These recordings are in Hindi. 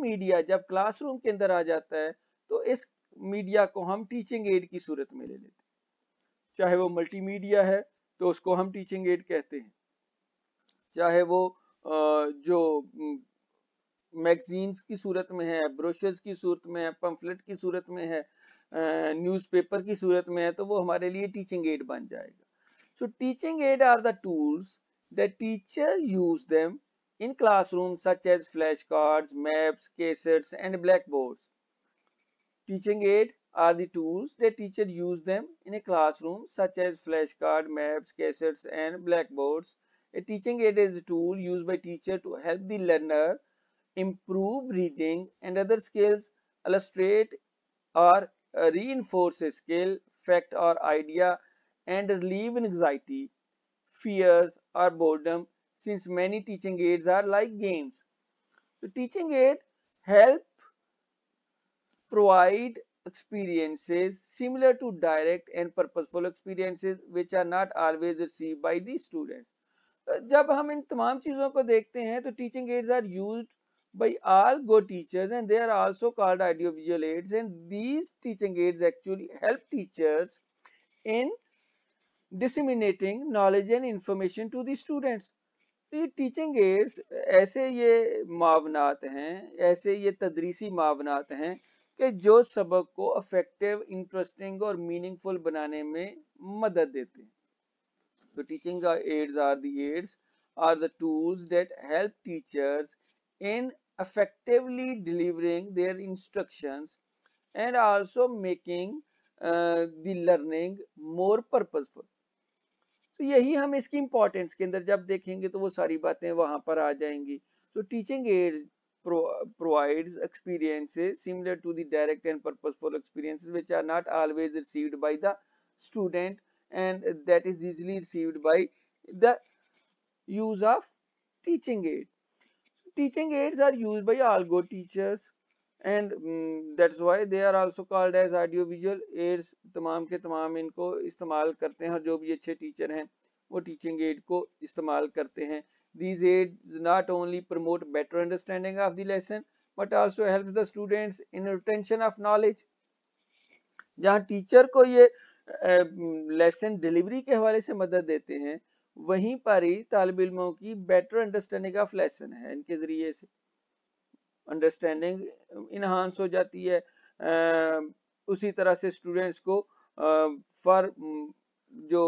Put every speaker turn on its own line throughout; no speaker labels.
मीडिया जब क्लासरूम के अंदर आ जाता है तो इस मीडिया को हम टीचिंग एड की सूरत में ले लेते हैं। चाहे वो मल्टीमीडिया है तो उसको हम टीचिंग एड कहते हैं, चाहे वो जो मैगजीन्स की सूरत में है, ब्रोशर्स की सूरत में है, पंफलेट की सूरत में है, न्यूज़पेपर की सूरत में है, तो वो हमारे लिए टीचिंग एड बन जाएगा। So teaching aid are the tools that teacher use them in classrooms such as flashcards, maps, cassettes and blackboards. Teaching aid are the tools that teacher use them in a classroom such as flashcard, maps, cassettes and blackboards. A teaching aid is a tool used by teacher to help the learner improve reading and other skills, illustrate or reinforce a skill, fact or idea and relieve anxiety, fears or boredom, since many teaching aids are like games. So teaching aid help provide experiences similar to direct and purposeful experiences which are not always received by the students. जब हम इन तमाम चीजों को देखते हैं तो teaching aids are used by all good teachers and they are also called audiovisual aids, and these teaching aids actually help teachers in disseminating knowledge and information to the students. तो ये टीचिंग एड्स ऐसे ये मावनात हैं, ऐसे ये तदरीसी मावनात हैं कि जो सबक को इफेक्टिव, इंटरेस्टिंग और मीनिंगफुल बनाने में मदद देते हैं. So teaching aids are the tools that help teachers in effectively delivering their instructions and also making the learning more purposeful. तो यही हम इसकी इंपॉर्टेंस के अंदर जब देखेंगे तो वो सारी बातें वहां पर आ जाएंगी. So teaching ads provides experiences similar to the direct and purposeful experiences which are not always received by the student, and that is usually received by the use of teaching aid. Teaching aids are used by all good teachers and that's why they are also called as audiovisual aids. तमाम के तमाम इनको इस्तेमाल करते हैं और जो भी अच्छे टीचर हैं वो टीचिंग एड को इस्तेमाल करते हैं. These aids not only promote better understanding of the lesson but also helps the students in retention of knowledge. जहाँ टीचर को ये लेसन डिलीवरी के हवाले से मदद देते हैं वहीं पर ही तालिब इल्मों की बेटर अंडरस्टैंडिंग ऑफ लेसन है, इनके जरिए से अंडरस्टैंडिंग इनहांस हो जाती है. उसी तरह से स्टूडेंट्स को फॉर जो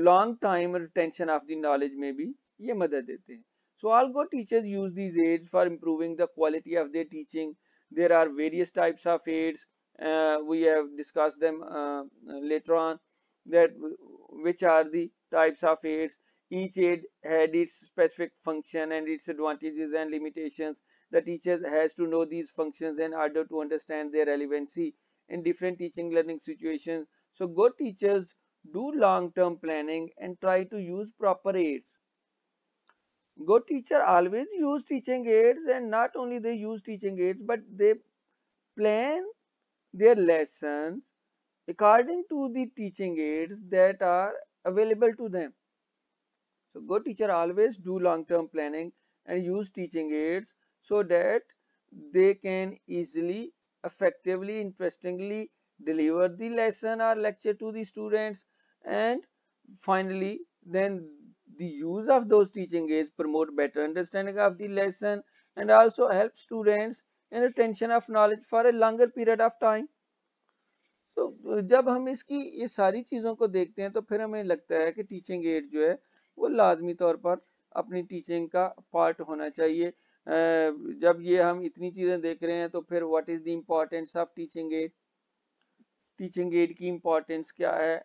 long time retention of the knowledge में भी ये मदद देते हैं. So all good teachers use these aids for improving the quality of their teaching. There are various types of aids. We have discussed them later on, that which are the types of aids. Each aid had its specific function and its advantages and limitations. The teacher has to know these functions in order to understand their relevancy in different teaching learning situations. So good teachers do long-term planning and try to use proper aids. Good teacher always use teaching aids, and not only they use teaching aids but they plan their lessons according to the teaching aids that are available to them. So good teacher always do long-term planning and use teaching aids so that they can easily, effectively, interestingly deliver the lesson or lecture to the students. And finally, then the use of those teaching aids promote better understanding of the lesson and also help students in retention of knowledge for a longer period of time. तो जब हम इसकी ये सारी चीज़ों को देखते हैं तो फिर हमें लगता है कि टीचिंग एड जो है वो लाजमी तौर पर अपनी टीचिंग का पार्ट होना चाहिए. जब ये हम इतनी चीज़ें देख रहे हैं तो फिर what is the importance of teaching add. Teaching add की इम्पोर्टेंस क्या है?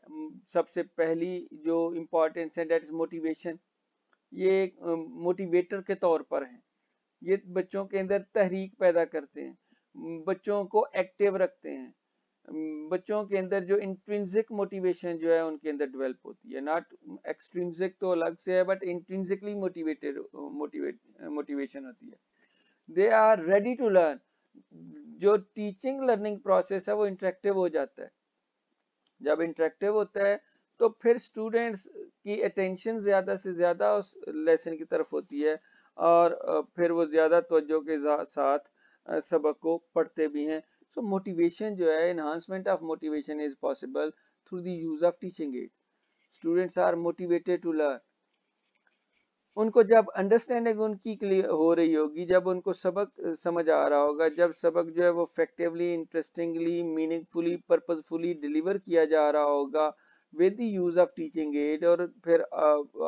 सबसे पहली जो इम्पोर्टेंस है दैट इज मोटिवेशन. ये एक मोटिवेटर के तौर पर है. ये बच्चों के अंदर तहरीक पैदा करते हैं, बच्चों को एक्टिव रखते हैं, बच्चों के अंदर जो इंट्रिंसिक मोटिवेशन जो है उनके अंदर डेवलप होती है. नॉट एक्सट्रिंसिक तो अलग से है बट इंट्रिंसिकली मोटिवेशन होती है. They are ready to learn. जो टीचिंग लर्निंग प्रोसेस है वो इंटरेक्टिव हो जाता है. जब इंटरेक्टिव होता है तो फिर स्टूडेंट्स की अटेंशन ज्यादा से ज्यादा उस लेसन की तरफ होती है और फिर वो ज्यादा तवज्जो के साथ सबक को पढ़ते भी हैं। सो मोटिवेशन जो है, enhancement of motivation is possible through the use of teaching aid. Students are motivated to learn. उनको जब अंडरस्टैंडिंग उनकी क्लियर हो रही होगी, जब उनको सबक समझ आ रहा होगा, जब सबक जो है वो effectively, interestingly, meaningfully, purposefully deliver किया जा रहा होगा with the use of teaching add, और फिर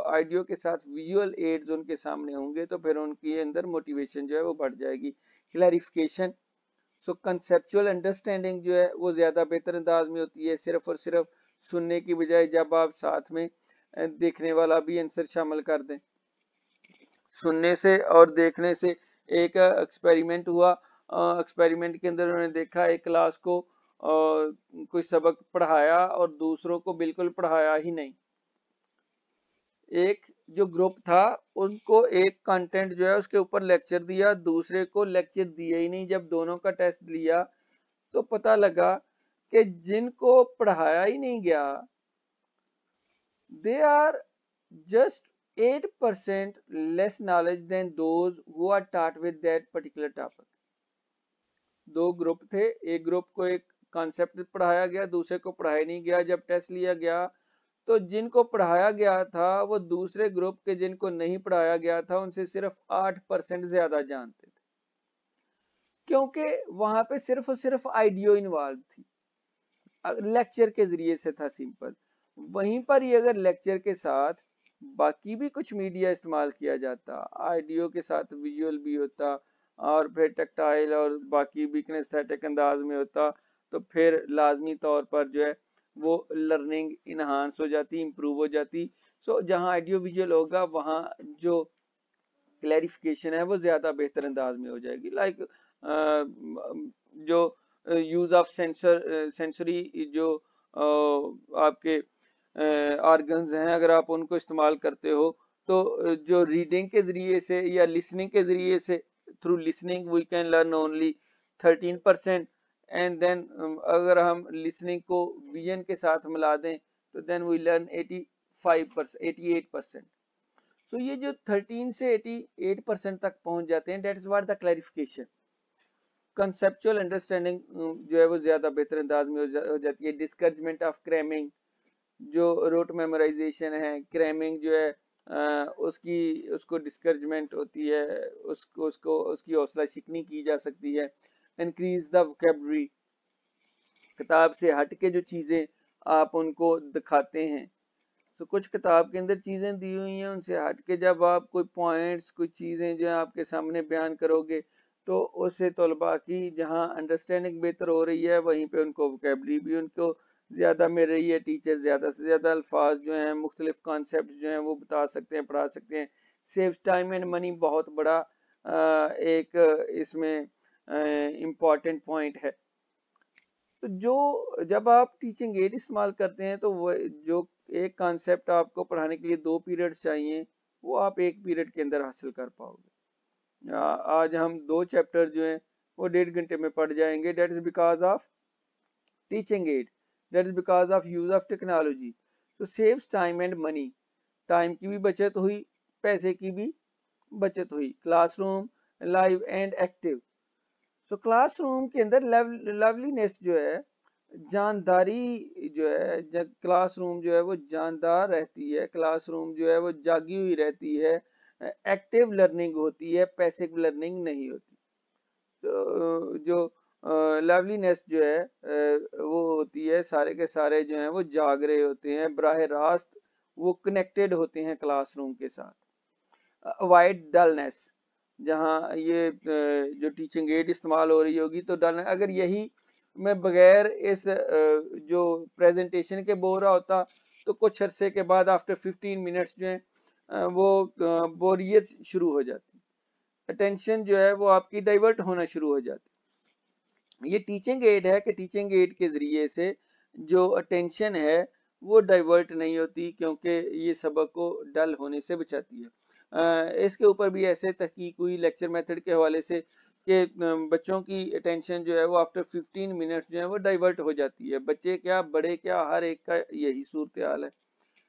आइडियो के साथ विजुअल एड्स उनके सामने होंगे, तो फिर उनके अंदर मोटिवेशन जो है वो बढ़ जाएगी। क्लैरिफिकेशन, सो कंसेप्चुअल अंडरस्टैंडिंग जो है वो ज्यादा बेहतर अंदाज में होती है। सिर्फ और सिर्फ सुनने की बजाय जब आप साथ में देखने वाला भी आंसर शामिल कर दें। सुनने से और देखने से, एक एक्सपेरिमेंट हुआ, एक्सपेरिमेंट के अंदर उन्होंने देखा एक क्लास को कोई सबक पढ़ाया और दूसरों को बिल्कुल पढ़ाया ही नहीं। एक जो ग्रुप था उनको एक कंटेंट जो है उसके ऊपर लेक्चर दिया, दूसरे को लेक्चर दिया ही नहीं। जब दोनों का टेस्ट लिया तो पता लगा कि जिनको पढ़ाया ही नहीं गया, they are just 8% less knowledge than those who are taught with that particular topic. दो ग्रुप थे, एक ग्रुप को एक कॉन्सेप्ट पढ़ाया गया, दूसरे को पढ़ाया नहीं गया। जब टेस्ट लिया गया तो जिनको पढ़ाया गया था वो दूसरे ग्रुप के जिनको नहीं पढ़ाया गया था उनसे सिर्फ 8% ज्यादा जानते थे, क्योंकि वहां पे सिर्फ और सिर्फ आइडियो इन्वॉल्व थी, लेक्चर के जरिए से था सिंपल। वहीं पर ही अगर लेक्चर के साथ बाकी भी कुछ मीडिया इस्तेमाल किया जाता, ऑडियो के साथ विजुअल भी होता और फिर टेक्टाइल और बाकी भी किनेस्थेटिक अंदाज में होता, तो फिर लाजमी तौर पर जो है वो लर्निंग इनहांस हो जाती, इंप्रूव हो जाती। सो जहां ऑडियो विजुअल होगा वहां जो क्लैरिफिकेशन है वो ज्यादा बेहतर अंदाज में हो जाएगी। लाइक जो यूज ऑफ सेंसरी जो आपके ऑर्गन्स हैं, अगर आप उनको इस्तेमाल करते हो तो जो रीडिंग के जरिए से या लिसनिंग के जरिए से, through listening we can learn only 13%, and then अगर हम लिसनिंग को विजन के साथ मिला दें तो देन वी लर्न 85%, 88%। सो ये जो 13 से 88% तक पहुंच जाते हैं, that is what the clarification. Conceptual understanding जो है वो ज्यादा बेहतर अंदाज में हो जाती है। डिस्करेजमेंट ऑफ क्रैमिंग, जो रोट मेमोराइजेशन है, क्रैमिंग जो है उसको डिस्करेजमेंट होती है, उसको उसकी हौसला शिकनी की जा सकती है। इंक्रीज द वोकैबुलरी, किताब से हट के जो चीजें आप उनको दिखाते हैं, तो कुछ किताब के अंदर चीजें दी हुई हैं, उनसे हट के जब आप कोई पॉइंट्स, कुछ चीजें जो है आपके सामने बयान करोगे तो उससे तलबा की जहां अंडरस्टैंडिंग बेहतर हो रही है वहीं पे उनको वोकैबुलरी भी उनको ज्यादा मिल रही है। टीचर ज्यादा से ज्यादा अल्फाज जो हैं, मुख्तलिफ कॉन्सेप्ट जो हैं वो बता सकते हैं, पढ़ा सकते हैं। सेव टाइम एंड मनी बहुत बड़ा एक इसमें इम्पॉर्टेंट पॉइंट है। तो जो जब आप टीचिंग एड इस्तेमाल करते हैं तो वो जो एक कॉन्सेप्ट आपको पढ़ाने के लिए 2 पीरियड्स चाहिए वो आप 1 पीरियड के अंदर हासिल कर पाओगे। आज हम 2 चैप्टर जो हैं वो 1.5 घंटे में पढ़ जाएंगे। That is because of teaching aid, that is because of use of technology. तो saves time and money, time की भी बचत हुई, पैसे की भी बचत हुई। Classroom live and active, so classroom के अंदर लवलीनेस जो है, जानदारी जो है, जब क्लासरूम जो है वो जानदार रहती है, क्लासरूम जो है वो जागी हुई रहती है, एक्टिव लर्निंग होती है, पैसिव लर्निंग नहीं होती। तो जो लवलीनेस जो है वो होती है, सारे के सारे जो हैं वो जाग रहे होते हैं, बराह रास्त वो कनेक्टेड होते हैं क्लासरूम के साथ। अवॉइड डलनेस, जहाँ ये जो टीचिंग एड इस्तेमाल हो रही होगी तो डलनेस, अगर यही मैं बगैर इस जो प्रेजेंटेशन के बोल रहा होता तो कुछ अरसे के बाद आफ्टर 15 मिनट्स जो है वो बोरियत शुरू हो जाती, अटेंशन जो है वो आपकी डाइवर्ट होना शुरू हो जाती। ये टीचिंग एड है कि टीचिंग एड के जरिए से जो अटेंशन है वो डाइवर्ट नहीं होती, क्योंकि ये सबक को डल होने से बचाती है। इसके ऊपर भी ऐसे तहकीक हुई लेक्चर मेथड के हवाले से कि बच्चों की अटेंशन जो है वो आफ्टर 15 मिनट्स जो है वो डाइवर्ट हो जाती है। बच्चे क्या, बड़े क्या, हर एक का यही सूरत हाल है।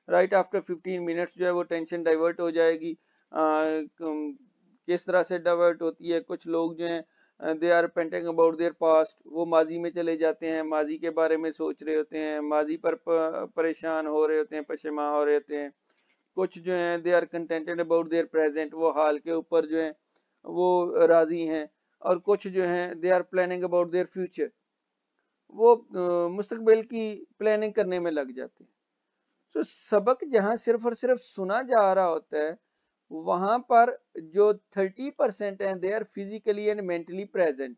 राइट आफ्टर 15 मिनट्स जो है वो टेंशन डाइवर्ट हो जाएगी। किस तरह से डाइवर्ट होती है, कुछ लोग जो हैं they are painting about their past, वो माजी में चले जाते हैं, माजी के बारे में सोच रहे होते हैं, माजी पर परेशान हो रहे होते हैं, पशेमा हो रहे होते हैं। कुछ जो हैं they are contented about their present, वो हाल के ऊपर जो है वो राजी हैं। और कुछ जो हैं they are planning about their future, वो मुस्तकबिल की प्लानिंग करने में लग जाते हैं। तो सबक जहां सिर्फ और सिर्फ सुना जा रहा होता है, वहां पर जो 30% हैं they are physically and mentally present,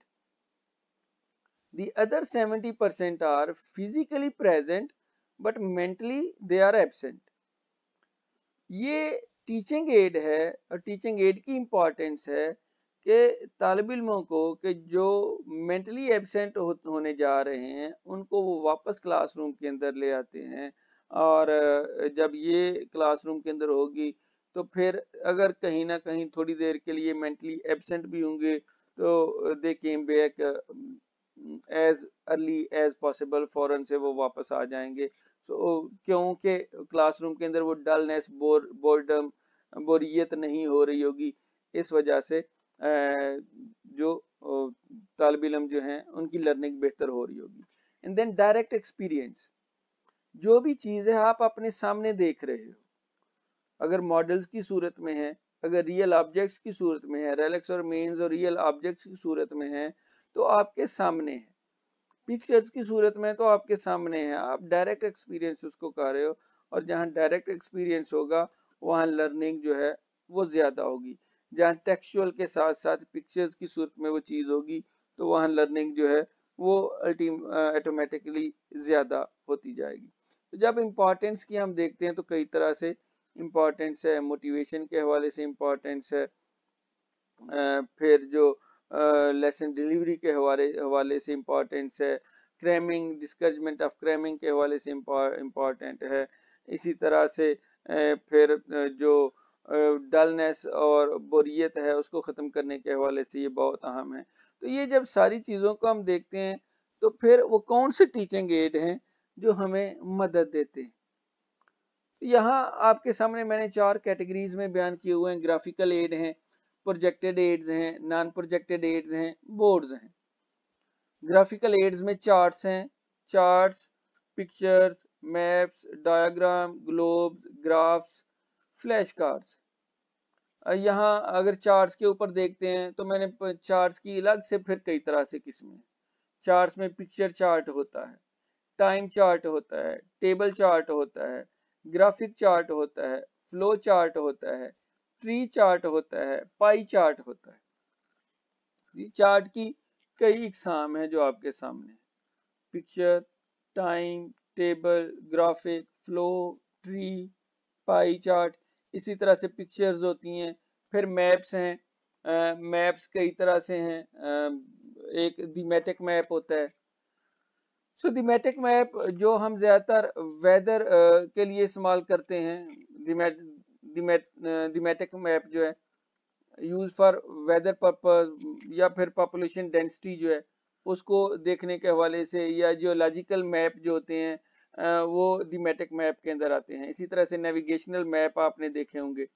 the other 70% are physically present but mentally they are absent। ये टीचिंग एड है, और टीचिंग एड की इम्पोर्टेंस है कि तालिब इल्मों को कि जो मेंटली एब्सेंट होने जा रहे हैं उनको वो वापस क्लासरूम के अंदर ले आते हैं। और जब ये क्लासरूम के अंदर होगी तो फिर अगर कहीं ना कहीं थोड़ी देर के लिए मेंटली एब्सेंट भी होंगे तो they came back as early as possible, फौरन से वो वापस आ जाएंगे। क्योंकि क्लासरूम के अंदर वो डलनेस, बोर्डम, बोरियत नहीं हो रही होगी, इस वजह से जो तालिब इल्म जो हैं उनकी लर्निंग बेहतर हो रही होगी। एंड देन डायरेक्ट एक्सपीरियंस, जो भी चीज़ है आप अपने सामने देख रहे हो, अगर मॉडल्स की सूरत में है, अगर रियल ऑब्जेक्ट्स की सूरत में है, रेलेक्स और मेन्स और रियल ऑब्जेक्ट्स की सूरत में है तो आपके सामने है, पिक्चर्स की सूरत में तो आपके सामने है, आप डायरेक्ट एक्सपीरियंस उसको कर रहे हो। और जहाँ डायरेक्ट एक्सपीरियंस होगा वहाँ लर्निंग जो है वो ज्यादा होगी। जहाँ टेक्सचुअल के साथ साथ पिक्चर्स की सूरत में वो चीज होगी तो वहाँ लर्निंग जो है वो ऑटोमेटिकली ज्यादा होती जाएगी। तो जब इम्पोर्टेंस की हम देखते हैं तो कई तरह से इम्पोर्टेंस है, मोटिवेशन के हवाले से इम्पोर्टेंस है, फिर जो लेसन डिलीवरी के हवाले से इम्पोर्टेंस है, क्रैमिंग, डिस्करेजमेंट ऑफ क्रैमिंग के हवाले से इम्पोर्टेंट है। इसी तरह से फिर जो डलनेस और बोरियत है उसको ख़त्म करने के हवाले से ये बहुत अहम है। तो ये जब सारी चीज़ों को हम देखते हैं तो फिर वो कौन से टीचिंग एड हैं जो हमें मदद देते हैं। यहाँ आपके सामने मैंने 4 कैटेगरीज में बयान किए हुए हैं। ग्राफिकल एड हैं, प्रोजेक्टेड एड्स हैं, नॉन प्रोजेक्टेड एड्स हैं, बोर्ड्स हैं। ग्राफिकल एड्स में चार्ट्स हैं, charts, pictures, maps, diagram, globes, graphs, flash cards. यहाँ अगर चार्ट्स के ऊपर देखते हैं तो मैंने चार्ट्स की अलग से फिर कई तरह से किस्में। चार्ट्स में पिक्चर चार्ट होता है, टाइम चार्ट होता है, टेबल चार्ट होता है, ग्राफिक चार्ट होता है, फ्लो चार्ट होता है, ट्री चार्ट होता है, पाई चार्ट होता है। ये चार्ट की कई इकसाम है जो आपके सामने, picture, time, table, graphic, flow, tree, pie chart. इसी तरह से पिक्चर्स होती हैं। फिर मैप्स हैं, मैप्स कई तरह से हैं। एक थीमेटिक मैप होता है। सो थीमेटिक मैप जो हम ज्यादातर वेदर के लिए इस्तेमाल करते हैं, थीमेटिक मैप जो है यूज फॉर वेदर पर्पस, या फिर पॉपुलेशन डेंसिटी जो है उसको देखने के हवाले से, या जियोलॉजिकल मैप जो होते हैं वो थीमेटिक मैप के अंदर आते हैं। इसी तरह से नेविगेशनल मैप आपने देखे होंगे।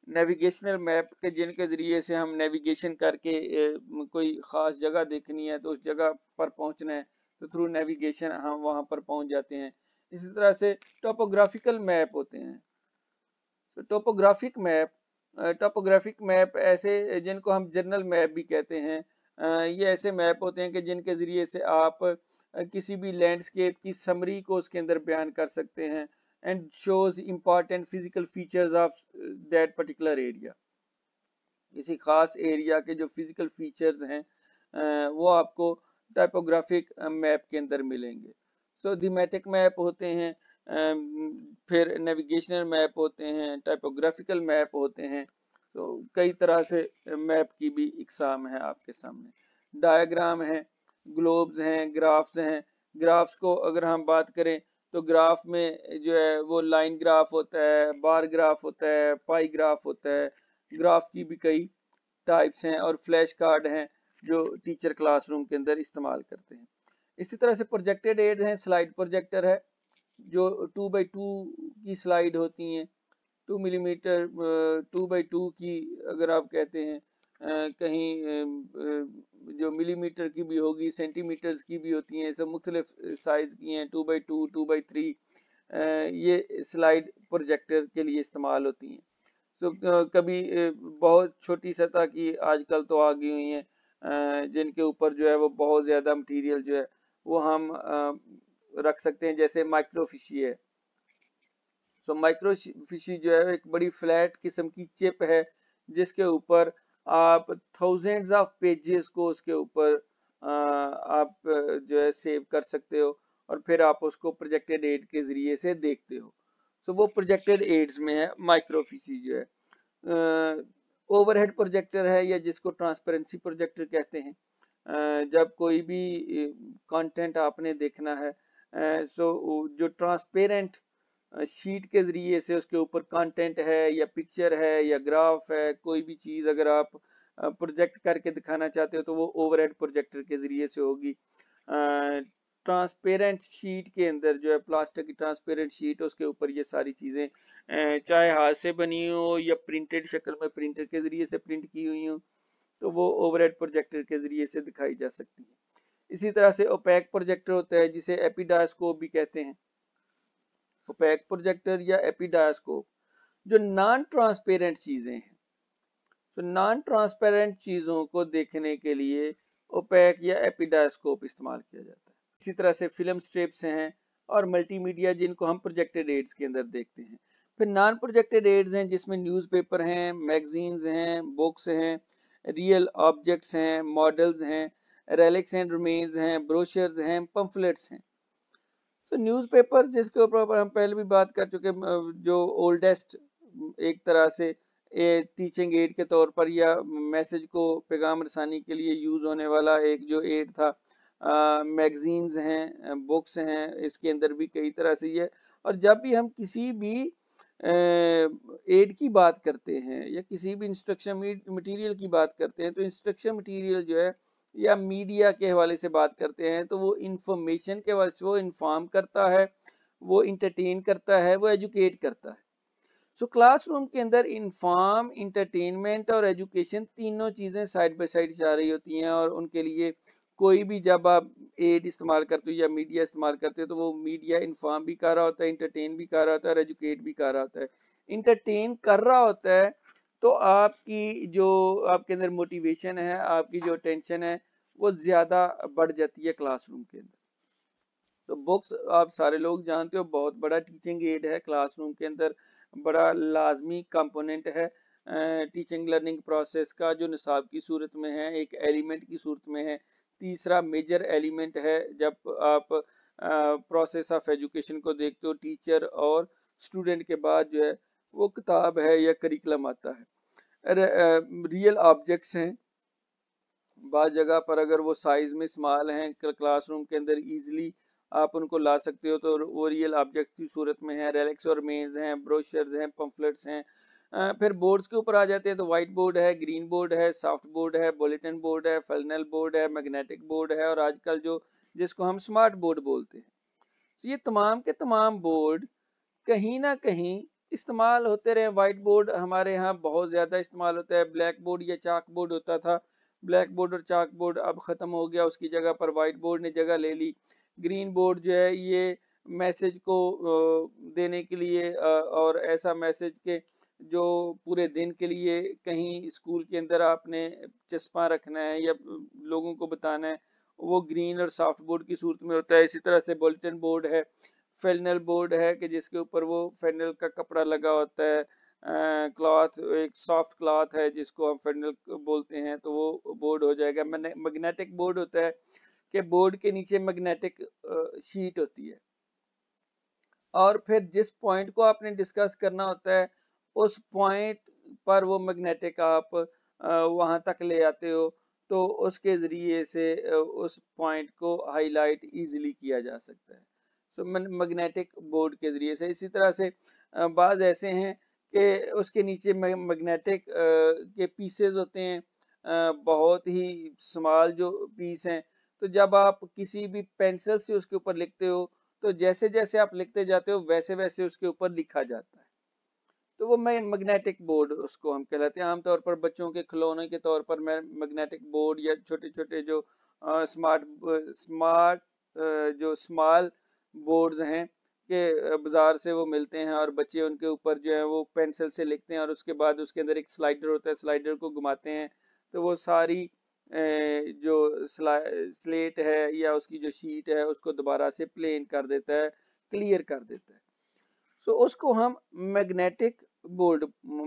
नेविगेशनल मैप के जिनके जरिए से हम नेविगेशन करके कोई खास जगह देखनी है तो उस जगह पर पहुंचना है तो थ्रू नेविगेशन हम वहां पर पहुंच जाते हैं। इसी तरह से टोपोग्राफिकल मैप होते हैं। तो टोपोग्राफिक मैप ऐसे जिनको हम जनरल मैप भी कहते हैं। ये ऐसे मैप होते हैं कि जिनके जरिए से आप किसी भी लैंडस्केप की समरी को उसके अंदर बयान कर सकते हैं and shows important physical features of that particular area. किसी खास एरिया के जो फिजिकल फीचर्स हैं वो आपको टाइपोग्राफिक मैप के अंदर मिलेंगे। सो थीमेटिक मैप होते हैं, फिर नेविगेशनल मैप होते हैं, टाइपोग्राफिकल मैप होते हैं। तो कई तरह से मैप की भी इकसाम है आपके सामने। डायग्राम है, ग्लोब्स हैं, ग्राफ्स हैं। ग्राफ्स को अगर हम बात करें तो ग्राफ में जो है वो लाइन ग्राफ होता है, बार ग्राफ होता है, पाई ग्राफ होता है। ग्राफ की भी कई टाइप्स हैं और फ्लैश कार्ड हैं जो टीचर क्लासरूम के अंदर इस्तेमाल करते हैं। इसी तरह से प्रोजेक्टेड एड हैं, स्लाइड प्रोजेक्टर है जो 2x2 की स्लाइड होती हैं, 2 मिलीमीटर 2x2 की अगर आप कहते हैं कहीं जो मिलीमीटर की भी होगी, सेंटीमीटर्स की भी होती हैं, सब मुख्तलिफ साइज की हैं, 2x2, 2x3, ये स्लाइड प्रोजेक्टर के लिए इस्तेमाल होती हैं। तो कभी बहुत छोटी सतह की आजकल तो आ गई हुई हैं, जिनके ऊपर जो है वो बहुत ज़्यादा मटेरियल जो है वो हम रख सकते हैं, जैसे माइक्रोफिशी है। सो माइक्रोफिशी जो है एक बड़ी फ्लैट किस्म की चिप है, जिसके ऊपर आप थाउजेंड्स ऑफ पेजेस को उसके ऊपर आप जो है सेव कर सकते हो, और फिर आप उसको प्रोजेक्टेड एड के जरिए से देखते हो। सो वो प्रोजेक्टेड एड्स में है माइक्रोफिशी जो है। ओवरहेड प्रोजेक्टर है, या जिसको ट्रांसपेरेंसी प्रोजेक्टर कहते हैं। जब कोई भी कंटेंट आपने देखना है, सो जो ट्रांसपेरेंट शीट के जरिए से उसके ऊपर कंटेंट है या पिक्चर है या ग्राफ है, कोई भी चीज अगर आप प्रोजेक्ट करके दिखाना चाहते हो तो वो ओवरहेड प्रोजेक्टर के जरिए से होगी। ट्रांसपेरेंट शीट के अंदर जो है प्लास्टिक की ट्रांसपेरेंट शीट, उसके ऊपर ये सारी चीजें चाहे हाथ से बनी हो या प्रिंटेड शक्ल में प्रिंटर के जरिए से प्रिंट की हुई हो, तो वो ओवरहेड प्रोजेक्टर के जरिए से दिखाई जा सकती है। इसी तरह से ओपैक प्रोजेक्टर होता है, जिसे एपिडायस्कोप भी कहते हैं। ओपैक प्रोजेक्टर या एपिडायस्कोप जो नॉन ट्रांसपेरेंट चीजें हैं, तो नॉन ट्रांसपेरेंट चीजों को देखने के लिए ओपैक या एपिडायस्कोप इस्तेमाल किया जाता है। इसी तरह से फिल्म स्ट्रिप्स हैं और मल्टीमीडिया, जिनको हम प्रोजेक्टेड एड्स के अंदर देखते हैं। फिर नॉन प्रोजेक्टेड एड्स हैं, जिसमें न्यूज़पेपर हैं, मैगजीन्स हैं, बुक्स हैं, रियल ऑब्जेक्ट्स हैं, मॉडल्स हैं, रेलिक्स एंड रिमेन्स हैं, ब्रोशर्स हैं, पम्फलेट्स हैं। तो न्यूज़पेपर, जिसके ऊपर हम पहले भी बात कर चुके, जो ओल्डेस्ट एक तरह से टीचिंग एड के तौर पर या मैसेज को पैगाम रसानी के लिए यूज होने वाला एक जो एड था। मैगजीन्स हैं, बुक्स हैं, इसके अंदर भी कई तरह से ये। और जब भी हम किसी भी एड की बात करते हैं या किसी भी इंस्ट्रक्शन मटेरियल की बात करते हैं, तो इंस्ट्रक्शन मटेरियल जो है या मीडिया के हवाले से बात करते हैं, तो वो इंफॉर्मेशन के हवाले से वो इन्फॉर्म करता है, वो इंटरटेन करता है, वो एजुकेट करता है। सो क्लासरूम के अंदर इन्फॉर्म, इंटरटेनमेंट और एजुकेशन तीनों चीजें साइड बाय साइड जा रही होती हैं, और उनके लिए कोई भी जब आप एड इस्तेमाल करते हो या मीडिया इस्तेमाल करते हो, तो वो मीडिया इन्फॉर्म भी कर रहा होता है, इंटरटेन भी कर रहा होता है, और एजुकेट भी कर रहा होता है। इंटरटेन कर रहा होता है तो आपकी जो आपके अंदर मोटिवेशन है, आपकी जो टेंशन है, वो ज्यादा बढ़ जाती है क्लासरूम के अंदर। तो बुक्स आप सारे लोग जानते हो, बहुत बड़ा टीचिंग एड है क्लासरूम के अंदर, बड़ा लाजमी कंपोनेंट है टीचिंग लर्निंग प्रोसेस का, जो निसाब की सूरत में है, एक एलिमेंट की सूरत में है। तीसरा मेजर एलिमेंट है जब आप प्रोसेस ऑफ एजुकेशन को देखते हो, टीचर और स्टूडेंट के बाद जो है वो किताब है या करिकुलम आता है। रियल ऑब्जेक्ट्स हैं, बाज़ जगह पर अगर वो साइज में स्मॉल हैं, क्लासरूम के अंदर इजीली आप उनको ला सकते हो, तो वो रियल ऑब्जेक्ट की सूरत में है। रेलिक्स और मेज हैं, ब्रोशर्स हैं, पम्फलेट्स हैं। फिर बोर्ड्स के ऊपर आ जाते हैं, तो वाइट बोर्ड है, ग्रीन बोर्ड है, सॉफ्ट बोर्ड है, बुलेटिन बोर्ड है, फैनल बोर्ड है, मैग्नेटिक बोर्ड है, और आजकल जो जिसको हम स्मार्ट बोर्ड बोलते हैं। तो ये तमाम के तमाम बोर्ड कहीं ना कहीं इस्तेमाल होते रहे। व्हाइट बोर्ड हमारे यहाँ बहुत ज़्यादा इस्तेमाल होता है, ब्लैक बोर्ड या चाक बोर्ड होता था। ब्लैक बोर्ड और चाक बोर्ड अब ख़त्म हो गया, उसकी जगह पर व्हाइट बोर्ड ने जगह ले ली। ग्रीन बोर्ड जो है ये मैसेज को देने के लिए और ऐसा मैसेज के जो पूरे दिन के लिए कहीं स्कूल के अंदर आपने चस्पा रखना है या लोगों को बताना है, वो ग्रीन और सॉफ्ट बोर्ड की सूरत में होता है। इसी तरह से बुलेटिन बोर्ड है, फेनल बोर्ड है कि जिसके ऊपर वो फेनल का कपड़ा लगा होता है, क्लॉथ, एक सॉफ्ट क्लॉथ है जिसको हम फेनल बोलते हैं, तो वो बोर्ड हो जाएगा। मैग्नेटिक बोर्ड होता है कि बोर्ड के नीचे मैग्नेटिक शीट होती है, और फिर जिस पॉइंट को आपने डिस्कस करना होता है उस पॉइंट पर वो मैग्नेटिक आप वहां तक ले आते हो, तो उसके जरिए से उस पॉइंट को हाईलाइट इजीली किया जा सकता है। सो मैग्नेटिक बोर्ड के जरिए से। इसी तरह से बाज ऐसे हैं कि उसके नीचे मैग्नेटिक के पीसेस होते हैं, बहुत ही स्मॉल जो पीस हैं। तो जब आप किसी भी पेंसिल से उसके ऊपर लिखते हो, तो जैसे जैसे आप लिखते जाते हो वैसे वैसे उसके ऊपर लिखा जाता है। तो वो मैग्नेटिक बोर्ड उसको हम कहलाते हैं। आमतौर पर बच्चों के खिलौने के तौर पर मैग्नेटिक बोर्ड या छोटे छोटे जो स्मार्ट जो स्मॉल बोर्ड्स हैं के बाजार से वो मिलते हैं, और बच्चे उनके ऊपर जो है वो पेंसिल से लिखते हैं, और उसके बाद उसके अंदर एक स्लाइडर होता है, स्लाइडर को घुमाते हैं तो वो सारी जो स्लेट है या उसकी जो शीट है उसको दोबारा से प्लेन कर देता है, क्लियर कर देता है। सो उसको हम मैग्नेटिक बोर्ड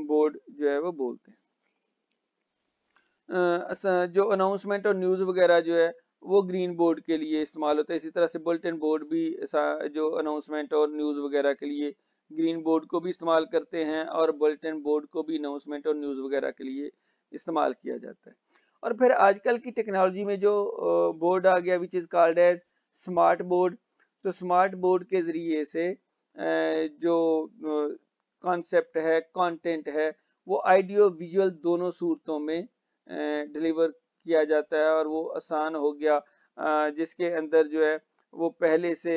बोर्ड जो है वो बोलते हैं। जो अनाउंसमेंट और न्यूज़ वगैरह जो है वो ग्रीन बोर्ड के लिए इस्तेमाल होता है। इसी तरह से बुलेटिन बोर्ड भी जो अनाउंसमेंट और न्यूज़ वगैरह के लिए ग्रीन बोर्ड को भी इस्तेमाल करते हैं, और बुलेटिन बोर्ड को भी अनाउंसमेंट और न्यूज़ वगैरह के लिए इस्तेमाल किया जाता है। और फिर आजकल की टेक्नोलॉजी में जो बोर्ड आ गया which is called as smart board. So smart board के ज़रिए से जो कॉन्सेप्ट है, कंटेंट है, वो ऑडियो विजुअल दोनों सूरतों में डिलीवर किया जाता है, और वो आसान हो गया, जिसके अंदर जो है वो पहले से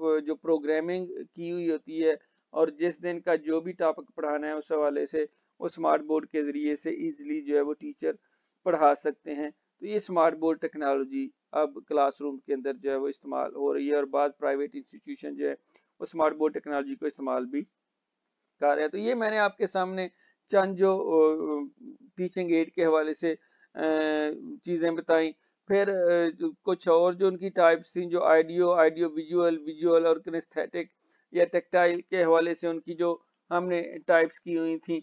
जो प्रोग्रामिंग की हुई होती है, और जिस दिन का जो भी टॉपिक पढ़ाना है उस हवाले से वो स्मार्ट बोर्ड के ज़रिए से इजीली जो है वो टीचर पढ़ा सकते हैं। तो ये स्मार्ट बोर्ड टेक्नोलॉजी अब क्लासरूम के अंदर जो है वो इस्तेमाल हो रही है, और बाद प्राइवेट इंस्टीट्यूशन जो है वो स्मार्ट बोर्ड टेक्नोलॉजी को इस्तेमाल भी कर रहे हैं। तो ये मैंने आपके सामने चंद जो टीचिंग एड के हवाले से चीज़ें बताई। फिर कुछ और जो उनकी टाइप्स थी, जो ऑडियो विजुअल, विजुअल और किनेस्थेटिक या टेक्टाइल के हवाले से उनकी जो हमने टाइप्स की हुई थी,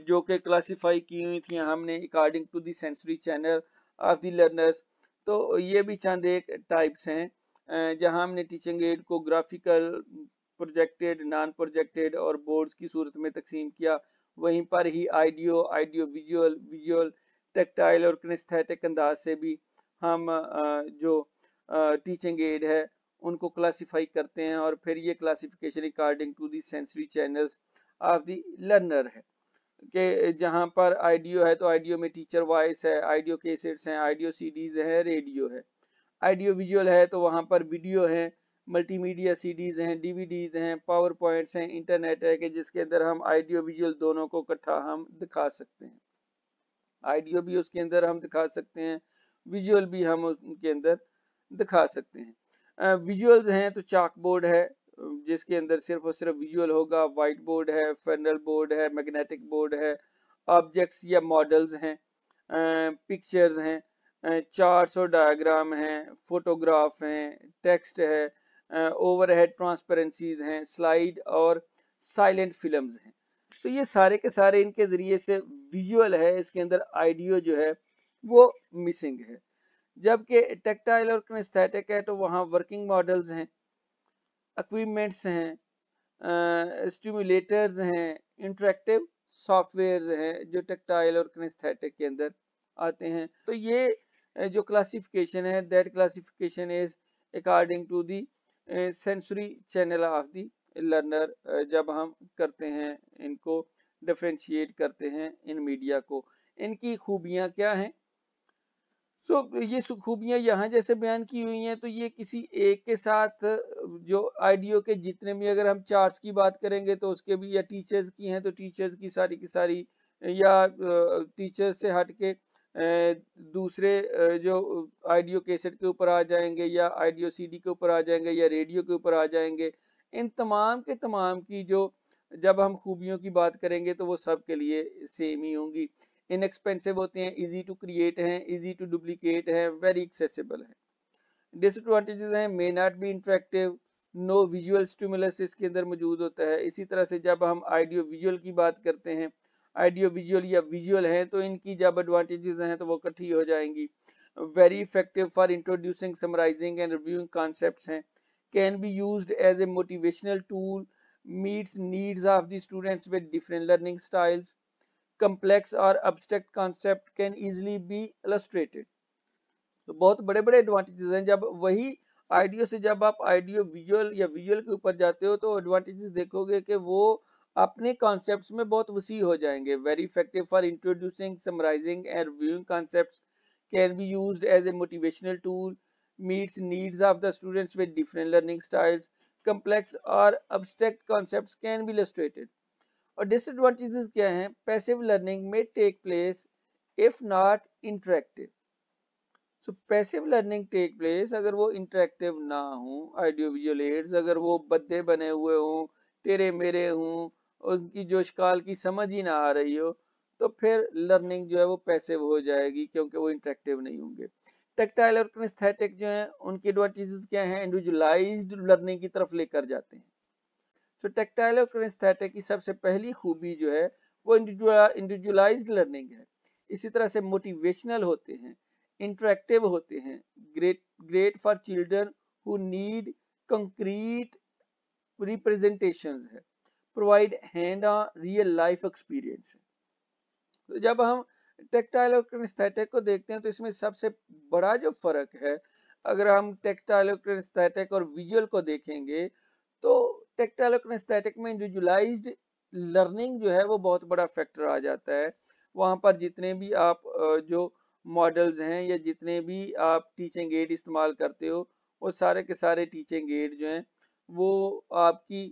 जो कि क्लासीफाई की हुई थी हमने according to the sensory channel of the learners. तो ये भी चंद एक टाइप्स हैं जहां हमने टीचिंग एड को ग्राफिकल, प्रोजेक्टेड, नॉन प्रोजेक्टेड और बोर्ड्स की सूरत में तकसीम किया। वहीं पर ही ऑडियो विजुअल, विजुअल, टेक्टाइल और किनेस्थेटिक अंदाज से भी हम जो टीचिंग एड है उनको क्लासिफाई करते हैं, और फिर ये classification according to the sensory channels of the learner है कि जहाँ पर ऑडियो है तो ऑडियो में टीचर वॉइस है, ऑडियो कैसेट्स हैं, ऑडियो सीडीज है, रेडियो है। ऑडियो विजुअल है तो वहाँ पर वीडियो है, मल्टीमीडिया सीडीज हैं, डीवीडीज हैं, पावर पॉइंट्स हैं, इंटरनेट है कि जिसके अंदर हम ऑडियो विजुअल दोनों को इकट्ठा हम दिखा सकते हैं। ऑडियो भी उसके अंदर हम दिखा सकते हैं, विजुअल भी हम उसके अंदर दिखा सकते हैं। विजुअल्स हैं तो चाक बोर्ड है जिसके अंदर सिर्फ और सिर्फ विजुअल होगा, वाइट बोर्ड है, फर्नल बोर्ड है, मैग्नेटिक बोर्ड है, ऑब्जेक्ट्स या मॉडल्स हैं, पिक्चर्स हैं, चार्ट्स और डायग्राम हैं, फोटोग्राफ हैं, टेक्स्ट है, ओवरहेड ट्रांसपेरेंसीज हैं, स्लाइड और साइलेंट फिल्म्स हैं। तो ये सारे के सारे इनके जरिए से विजुअल है, इसके अंदर ऑडियो जो है वो मिसिंग है। जबकि टेक्टाइल और किनेस्थेटिक है तो वहाँ वर्किंग मॉडल्स हैं, इक्विपमेंट्स हैं, स्टिमुलेटर्स हैं, इंटरेक्टिव सॉफ्टवेयर्स हैं जो टेक्टाइल और किनेस्थेटिक के अंदर आते हैं। तो ये जो क्लासिफिकेशन है, that classification is according to the sensory channel of the learner. जब हम करते हैं इनको डिफरेंशिएट करते हैं इन मीडिया को, इनकी खूबियां क्या हैं। ये खूबियां यहाँ जैसे बयान की हुई हैं, तो ये किसी एक के साथ जो ऑडियो के जितने भी, अगर हम चार्ट्स की बात करेंगे तो उसके भी, या टीचर्स की हैं तो टीचर्स की सारी, या टीचर्स से हट के दूसरे जो ऑडियो कैसेट के ऊपर आ जाएंगे, या ऑडियो सीडी के ऊपर आ जाएंगे, या रेडियो के ऊपर आ जाएंगे। इन तमाम के तमाम की जो जब हम खूबियों की बात करेंगे तो वो सब के लिए सेम ही होंगी। इनएक्सपेंसिव होते हैं, इजी टू क्रिएट हैं, इजी टू डुप्लीकेट हैं, वेरी एक्सेसिबल है। डिसएडवांटेजेस हैं, may not be interactive, no visual stimulus इसके अंदर मौजूद होता है। इसी तरह से जब हम ऑडियो विजुअल की बात करते हैं, ऑडियो विजुअल या विजुअल हैं तो इनकी जब एडवांटेजेस हैं तो वो इकट्ठी हो जाएंगी। Very effective for introducing, summarising and reviewing concepts हैं, can be used as a motivational tool, meets needs of the students with different learning styles, complex or abstract concept can easily be illustrated। तो बहुत बड़े बड़े एडवांटेजेस हैं। जब वही ऑडियो से जब आप ऑडियो विजुअल या विजुअल के ऊपर जाते हो तो एडवांटेजेस देखोगे कि वो अपने कॉन्सेप्ट्स में बहुत वसी हो जाएंगे। Very effective for introducing, summarising and reviewing concepts, can be used as a motivational tool, meets needs of the students with different learning styles, complex or abstract concepts can be illustrated। और डिसएडवांटेजेस क्या हैं? पैसिव लर्निंग में take place if not interactive. So passive learning take place अगर वो इंटरेक्टिव ना हो, ऑडियो विजुअल एड्स अगर वो बद्दे बने हुए हों, तेरे मेरे हों, उनकी जो शिकाल की समझ ही ना आ रही हो, तो फिर लर्निंग जो है वो पैसिव हो जाएगी, क्योंकि वो इंटरेक्टिव नहीं होंगे। टेक्टाइल और किनेस्थेटिक जो है उनके एडवांटेजेस क्या हैं? इंडिविजुअलाइज्ड लर्निंग की तरफ लेकर जाते हैं। सो टेक्टाइल और किनेस्थेटिक की सबसे पहली खूबी जो है वो इंडिविजुअलाइज्ड लर्निंग है। इसी तरह से मोटिवेशनल होते हैं, इंटरेक्टिव होते हैं, great for children who need concrete representations है, provide hand on real life experience है। तो जब हम टेक्टाइल और किनेस्थेटिक को देखते हैं तो इसमें सबसे बड़ा जो फर्क है, अगर हम टेक्टाइल और किनेस्थेटिक और विजुअल को देखेंगे तो टेक्टाइल और किनेस्थेटिक में इंडिविजुअलाइज्ड लर्निंग जो है वो बहुत बड़ा फैक्टर आ जाता है। वहां पर जितने भी आप जो मॉडल्स हैं या जितने भी आप टीचिंग एड इस्तेमाल करते हो, वो सारे के सारे टीचिंग एड जो हैं वो आपकी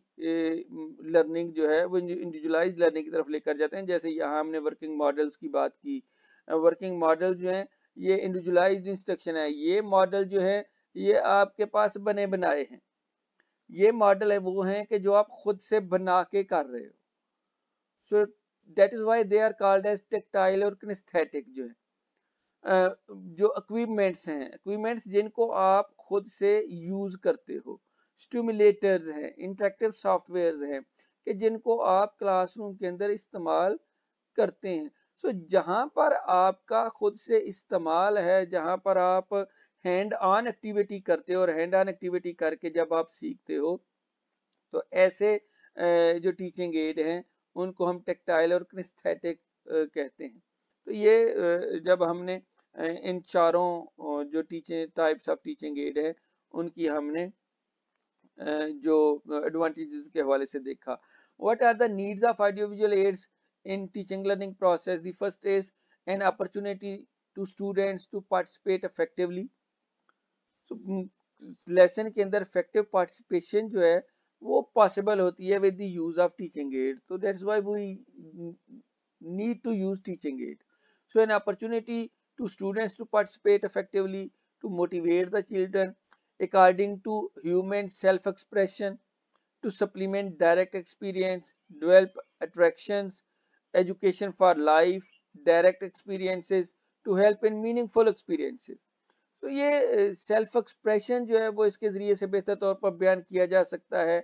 लर्निंग जो है वो इंडिविजुअलाइज्ड लर्निंग की तरफ लेकर जाते हैं। जैसे यहाँ हमने वर्किंग मॉडल्स की बात की, वर्किंग मॉडल जो है ये इंडिविजुअलाइज्ड इंस्ट्रक्शन है। ये मॉडल जो है ये आपके पास बने बनाए हैं, ये मॉडल है वो हैं कि जो आप खुद से बना के कर रहे हो। So that is why they are called as tactile और किनेस्थेटिक। जो है जो इक्विपमेंट्स हैं, इक्विपमेंट्स जिनको आप खुद से यूज करते हो, स्टिमुलेटर्स हैं, इंटरेक्टिव सॉफ्टवेयर्स हैं कि जिनको आप क्लासरूम के अंदर इस्तेमाल करते हैं। सो जहां पर आपका खुद से इस्तेमाल है, जहां पर आप हैंड ऑन एक्टिविटी करते हो और हैंड ऑन एक्टिविटी करके जब आप सीखते हो, तो ऐसे जो टीचिंग एड हैं उनको हम टेक्टाइल और किनेस्थेटिक कहते हैं। तो ये जब हमने इन चारों जो teaching types of teaching aid है उनकी हमने जो एडवांटेजेस के हवाले से देखा। What are the needs of audio visual aids in teaching learning process? The first is an opportunity to students to participate effectively. Lesson के अंदर इफेक्टिव पार्टिसिपेशन जो है वो पॉसिबल होती है with the use of teaching aid. तो that's why we need to use teaching aid. So an opportunity to students to participate effectively, to motivate the children according to human self-expression, to supplement direct experience, develop attractions, education for life, direct experiences, to help in meaningful experiences. तो ये सेल्फ एक्सप्रेशन जो है वो इसके जरिए से बेहतर तौर पर बयान किया जा सकता है।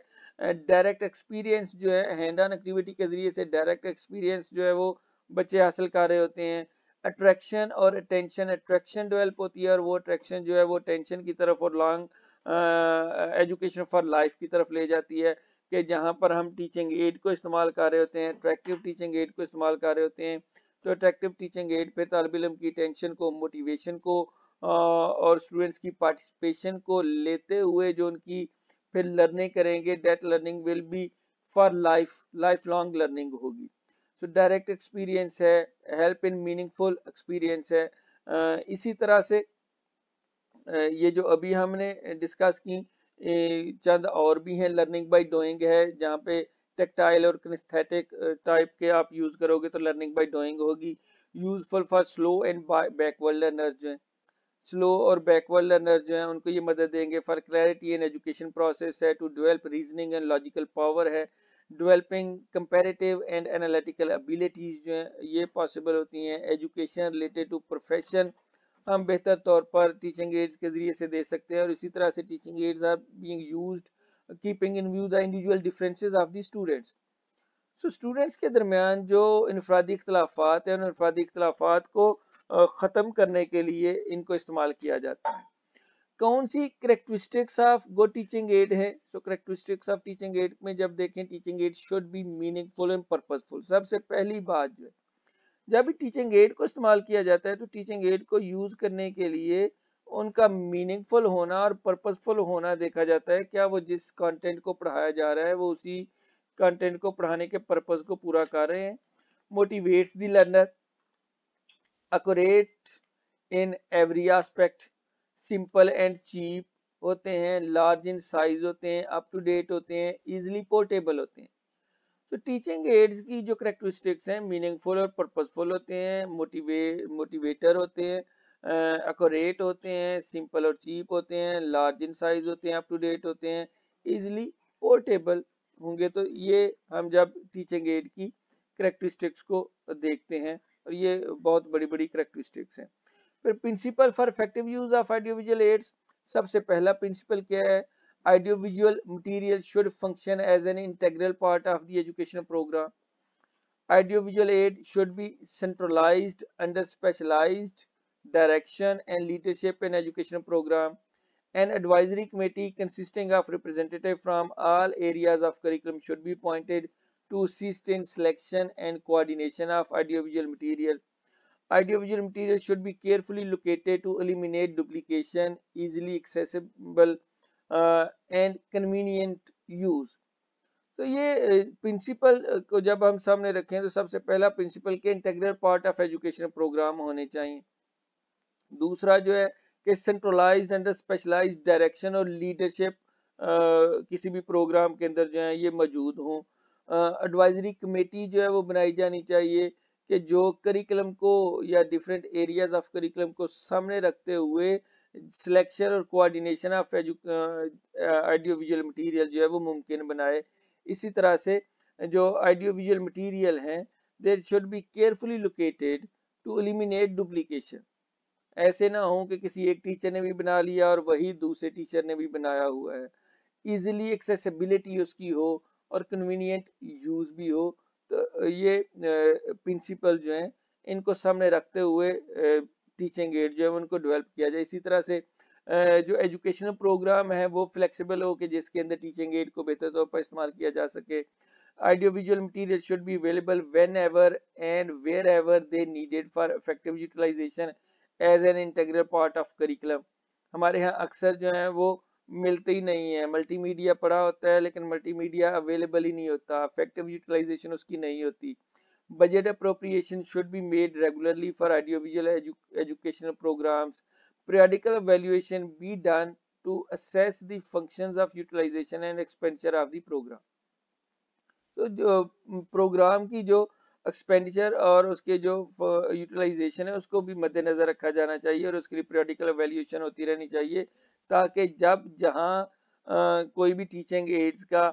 डायरेक्ट एक्सपीरियंस जो है हैंड ऑन एक्टिविटी के जरिए से डायरेक्ट एक्सपीरियंस जो है वो बच्चे हासिल कर रहे होते हैं। अट्रैक्शन और अटेंशन, अट्रैक्शन डेवलप होती है और वो अट्रैक्शन जो है वो अटेंशन की तरफ और लॉन्ग एजुकेशन फॉर लाइफ की तरफ ले जाती है, कि जहाँ पर हम टीचिंग एड को इस्तेमाल कर रहे होते हैं, अट्रैक्टिव टीचिंग एड को इस्तेमाल कर रहे होते हैं, तो अट्रैक्टिव टीचिंग एड पे तालिब इल्म की अटेंशन को, मोटिवेशन को और स्टूडेंट्स की पार्टिसिपेशन को लेते हुए जो उनकी फिर लर्निंग करेंगे, that learning will be for life, life long learning होगी। सो डायरेक्ट एक्सपीरियंस है, हेल्प इन मीनिंगफुल एक्सपीरियंस है। इसी तरह से ये जो अभी हमने डिस्कस की चंद और भी हैं, लर्निंग बाय डूइंग है, जहाँ पे टेक्टाइल और किनेस्थेटिक टाइप के आप यूज करोगे तो लर्निंग बाय डूइंग होगी। Useful for slow and backward learners जो है, स्लो और बैकवर्ड लर्नर जो है उनको ये मदद देंगे। For clarity in education process है, to develop reasoning and logical power है, developing comparative and analytical abilities जो है ये पॉसिबल होती हैं। एजुकेशन रिलेटेड टू प्रोफेशन हम बेहतर तौर पर टीचिंग एड्स के जरिए से दे सकते हैं, और इसी तरह से teaching aids are being used keeping in view the individual differences of the students. So students के दरमियान जो इनफरादी इख्तलाफात है, उन इनफरादी इख्तलाफात को ख़त्म करने के लिए इनको इस्तेमाल किया जाता है। कौन सी characteristics of good teaching aid है? So characteristics of teaching aid में जब देखें, teaching aid should be meaningful and purposeful. सबसे पहली बात जो है, जब भी टीचिंग एड को इस्तेमाल किया जाता है तो टीचिंग एड को यूज करने के लिए उनका मीनिंगफुल होना और पर्पसफुल होना देखा जाता है। क्या वो जिस कंटेंट को पढ़ाया जा रहा है वो उसी कंटेंट को पढ़ाने के पर्पस को पूरा कर रहे हैं। Motivates the learner, accurate in every aspect, simple and cheap होते हैं, large in size होते हैं, up to date होते हैं, easily portable होते हैं। तो टीचिंग एड्स की जो करेक्टरिस्टिक्स हैं, मीनिंगफुल और पर्पसफुल होते हैं, मोटिवेटर होते हैं, एक्यूरेट होते हैं, सिंपल और चीप होते हैं, लार्ज इन साइज होते हैं, अप टू डेट होते हैं, इजिली पोर्टेबल होंगे। तो ये हम जब टीचिंग एड की करेक्टरिस्टिक्स को देखते हैं, और ये बहुत बड़ी बड़ी करेक्टरिस्टिक्स हैं। फिर principle for effective use of audio visual aids, सबसे पहला प्रिंसिपल क्या है? Audiovisual material should function as an integral part of the educational program. Audiovisual aid should be centralized under specialized direction and leadership in educational program. An advisory committee consisting of representatives from all areas of curriculum should be appointed to assist in selection and coordination of audiovisual material. Audiovisual material should be carefully located to eliminate duplication, easily accessible and convenient use. तो ये प्रिंसिपल को जब हम सामने रखें तो सबसे पहला प्रिंसिपल के integral part of education programme होने चाहिए। दूसरा जो है कि सेंट्रलाइज्ड अंडर स्पेशलाइज्ड डायरेक्शन और लीडरशिप किसी भी प्रोग्राम के अंदर जो है ये मौजूद हों। एडवाइजरी कमेटी जो है वो बनाई जानी चाहिए कि जो करिकुलम को या डिफरेंट एरियाज ऑफ करिकुलम को सामने रखते हुए सिलेक्शन और coordination of audio visual material जो है वो मुमकिन बनाए। इसी तरह से जो ऑडियो विजुअल मटेरियल हैं they should be carefully located to eliminate duplication. ऐसे ना हो कि किसी एक टीचर ने भी बना लिया और वही दूसरे टीचर ने भी बनाया हुआ है। इजीली एक्सेसिबिलिटी उसकी हो और कन्वीनियंट यूज भी हो। तो ये प्रिंसिपल जो हैं इनको सामने रखते हुए टीचिंग एड जो है उनको डेवलप किया जाए। इसी तरह से जो एजुकेशनल प्रोग्राम है वो फ्लेक्सिबल हो कि जिसके अंदर टीचिंग एड को बेहतर तौर पर इस्तेमाल किया जा सके। Audio visual material should be available whenever and wherever they needed for effective utilisation as an integral part of curriculum. हमारे यहाँ अक्सर जो है वो मिलते ही नहीं है, मल्टीमीडिया पड़ा होता है लेकिन मल्टीमीडिया अवेलेबल ही नहीं होता, इफेक्टिव यूटिलाइजेशन उसकी नहीं होती। Budget appropriation should be made regularly for audiovisual educational programs. Periodical evaluation be done to assess the functions of utilization and expenditure of the program. तो जो प्रोग्राम की जो एक्सपेंडिचर और उसके जो यूटिलाइजेशन है उसको भी मद्देनजर रखा जाना चाहिए और उसके लिए पीरियडिकल एवेल्यूएशन होती रहनी चाहिए, ताकि जब जहां कोई भी टीचिंग एड्स का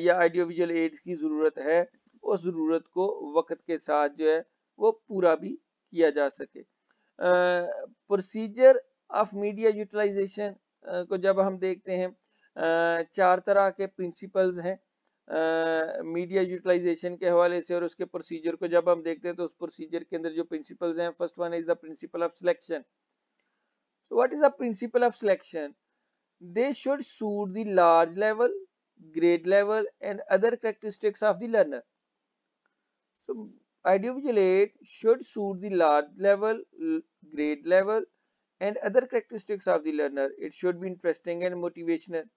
या ऑडियो विजुअल एड्स की ज़रूरत है उस ज़रूरत को वक्त के साथ जो है वो पूरा भी किया जा सके। प्रोसीजर ऑफ मीडिया यूटिलाइजेशन को जब हम देखते हैं, चार तरह के प्रिंसिपल्स हैं मीडिया यूटिलाइजेशन के हवाले से, और उसके प्रोसीजर को जब हम देखते हैं तो उस प्रोसीजर के अंदर जो प्रिंसिपल्स हैं, first one is the principle of selection. So what is the principle of selection? They should suit the large level, grade level and other characteristics of the learner. So audiovisual aid should suit the large level, grade level and other characteristics of the learner. It should be interesting and motivational.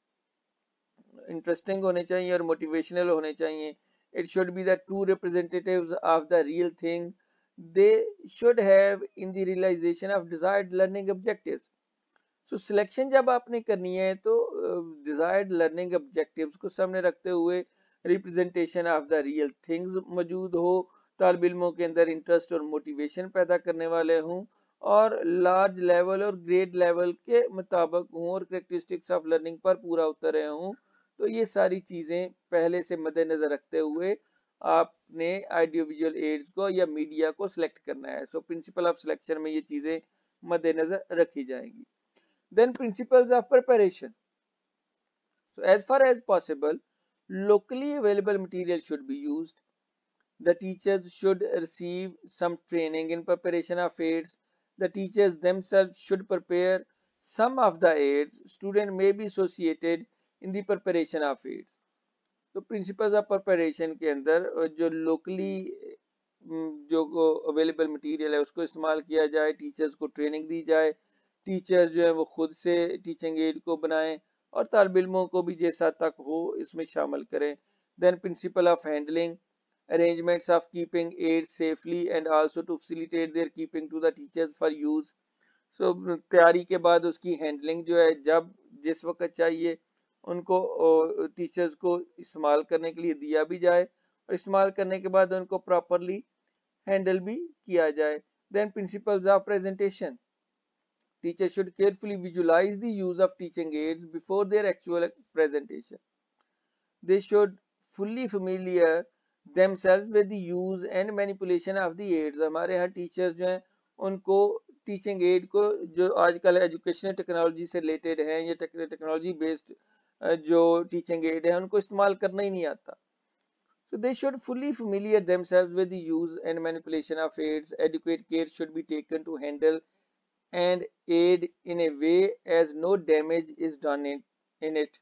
Interesting होने चाहिए और motivational होने चाहिए. It should be the true representatives of the real thing. They should have in the realization of desired learning objectives. So selection जब आपने करनी है तो डिजायर्ड लर्निंग ऑब्जेक्टिव्स को सामने रखते हुए representation of the real things मौजूद हो, तालिब इल्मों के अंदर इंटरेस्ट और मोटिवेशन पैदा करने वाले हों और लार्ज लेवल और ग्रेड लेवल के मुताबिक हों और करेक्टरिस्टिक्स ऑफ लर्निंग पर पूरा उतरे हों। तो ये सारी चीज़ें पहले से मद्देनजर रखते हुए आपने ऑडियो विजुअल एड्स को या मीडिया को सिलेक्ट करना है। सो प्रिंसिपल ऑफ सिलेक्शन में ये चीज़ें मद्देनजर रखी जाएंगी। Then principles of preparation. So as far as possible, locally available material should be used. The teachers should receive some training in preparation of aids. The teachers themselves should prepare some of the aids. Student may be associated in the preparation of aids. तो प्रिंसिपल्स ऑफ प्रिपरेशन के अंदर जो लोकली जो अवेलेबल मटेरियल है उसको इस्तेमाल किया जाए, टीचर्स को ट्रेनिंग दी जाए, टीचर जो है वो खुद से टीचिंग एड को बनाएं और तालिब इल्मों को भी जैसा तक हो इसमें शामिल करें। Then principle of handling, arrangements of keeping aid safely and also to facilitate their keeping to the teachers for use. So तैयारी के बाद उसकी हैंडलिंग जो है जब जिस वक्त चाहिए उनको टीचर्स को इस्तेमाल करने के लिए दिया भी जाए और इस्तेमाल करने के बाद उनको प्रॉपरली हैंडल भी किया जाए। Then principles of presentation, teachers should carefully visualize the use of teaching aids before their actual presentation. They should fully familiar themselves with the use and manipulation of the aids. हमारे यहाँ टीचर्स जो हैं उनको टीचिंग एड को, जो आजकल एजुकेशनल टेक्नोलॉजी से रिलेटेड हैं या टेक्नोलॉजी बेस्ड जो टीचिंग एड है उनको इस्तेमाल करना ही नहीं आता. So they should fully familiar themselves with the use and manipulation of aids. Adequate care should be taken to handle and aid in a way as no damage is done in it.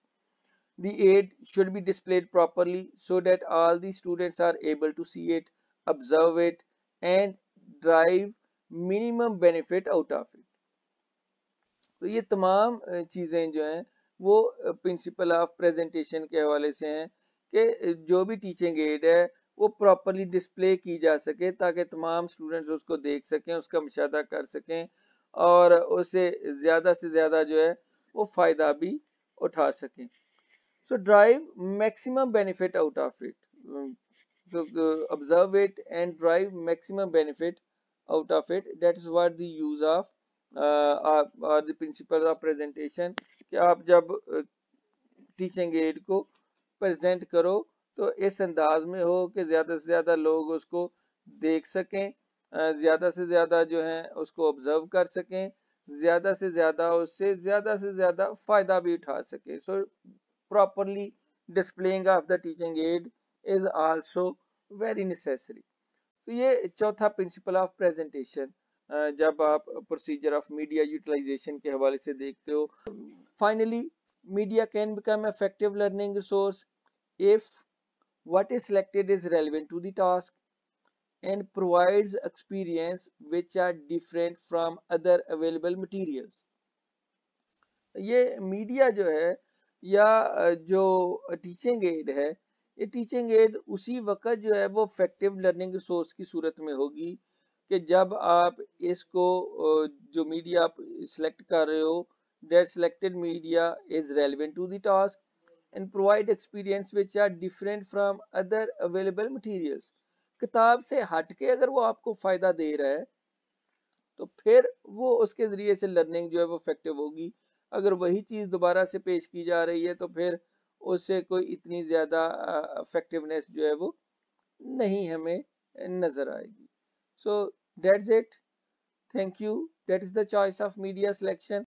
The aid should be displayed properly so that all the students are able to see it, observe it, and derive minimum benefit out of it. तो ये तमाम चीज़ें जो हैं वो प्रिंसिपल ऑफ प्रेजेंटेशन के हवाले से हैं कि जो भी टीचिंग एड है वो प्रॉपरली डिस्प्ले की जा सके ताकि तमाम स्टूडेंट्स उसको देख सकें, उसका मुशाहदा कर सकें और उसे ज़्यादा से ज़्यादा जो है वो फ़ायदा भी उठा सकें. So derive maximum benefit out of it. So observe it and derive maximum benefit out of it. That is what the use of the principle of presentation. कि आप जब टीचिंग एड को प्रेजेंट करो तो इस अंदाज में हो कि ज़्यादा से ज़्यादा लोग उसको देख सकें, ज़्यादा से ज़्यादा जो है उसको ऑब्जर्व कर सकें, ज़्यादा से ज़्यादा उससे ज़्यादा से ज़्यादा फ़ायदा भी उठा सकें. सो properly displaying of the teaching aid is also very necessary. तो ये चौथा प्रिंसिपल ऑफ प्रेजेंटेशन जब आप प्रोसीजर ऑफ मीडिया यूटिलाइजेशन के हवाले से देखते हो. Finally media can become effective learning resource if what is selected is relevant to the task and provides experience which are different from other available materials. ये मीडिया जो है या जो टीचिंग एड है, ये टीचिंग एड उसी वक्त जो है वो इफेक्टिव लर्निंग रिसोर्स की सूरत में होगी कि जब आप इसको जो मीडिया आप सिलेक्ट कर रहे हो, that selected media is relevant to the task and provide experience which are different from other available materials. किताब से हटके अगर वो आपको फायदा दे रहा है तो फिर वो उसके जरिए से लर्निंग जो है वो इफेक्टिव होगी. अगर वही चीज़ दोबारा से पेश की जा रही है तो फिर उससे कोई इतनी ज़्यादा इफेक्टिवनेस जो है वो नहीं हमें नज़र आएगी. So that's it. Thank you. That is the choice of media selection.